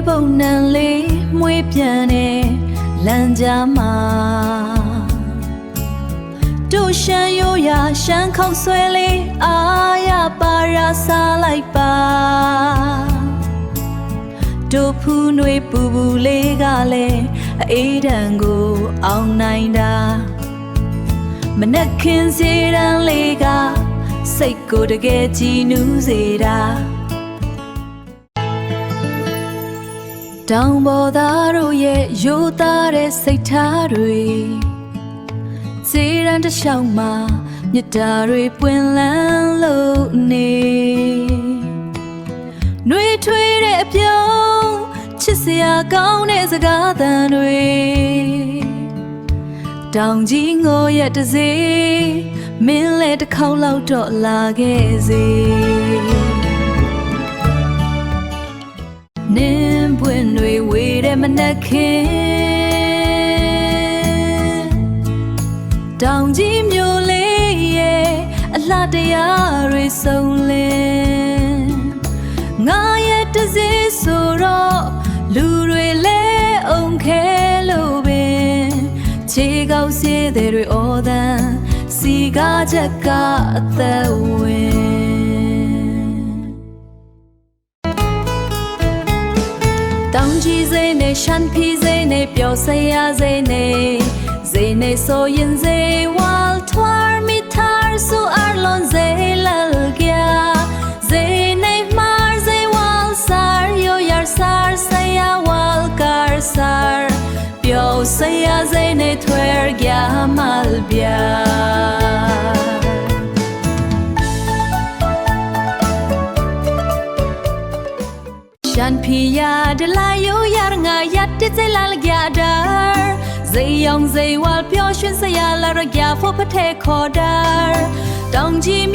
ပုံနံလေးမွေးပြန်တဲ့လမ်းကြားမှာတို့ရှမ်းရိုးရာရှမ်းခေါက်ဆွဲလေးအာရပါရာစားလိုက်ပါတို့ဖူးနွေပူပူလေးကလည်းအေးတန်ကိုအောင်နိုင်တာမနှက်ခင်စီရန်လေးကစိတ်ကိုတကယ်ကြည်နူးစေတာတောင်ပေါ်သားတို့ရဲ့ရိုးသားတဲ့စိတ်ထားတွေစီရန်တစ်လျှောက်မှာမြတ်တာတွေပွင့်လန်းလို့နေနှွေထွေးတဲ့အပြုံးချစ်စရာကောင်းတဲ့စကားသံတွေတောင်ကြီးငိုရတစေမင်းလည်းတစ်ခေါက်လောက်တော့လာခဲ့စေနင်းပွင့်တွေဝေးတဲ့မနှက်ခင်တောင်ကြီးမျိုးလေးရဲ့အလှတရားတွေစုံလင်ငါရဲ့တစေဆိုတော့လူတွေလဲအောင်ခဲလို့ပင်ခြေကောက်စေးတွေအော်သံစီကားချက်ကအသက်ဝင်တောင်ကြီးစိမ်းနဲ့ရှမ်းဖီးစိမ်းနဲ့ပျော်စရာစိမ်းနဲ့စိမ်းနဲ့ဆိုရင်စိမ်းဝါလ်ထွားမီထာဆူအာလွန်စိမ်းလလကစိမ်းနဲ့မာစိမ်းဝါလ်ဆာရိုယာဆာဆယာဝါလ်ကာဆာပျော်စရာစိမ်းနဲ့ထွဲကြမလ်ပြရှမ်းဖီယာဒလာယိုယာငါယတ်တစ်စလာလကြဒါဇေယောင်ဇေဝါပျော်ရွှင်စရာလာရကြဖို့ဖထဲခေါ်တာတောင်ကြီး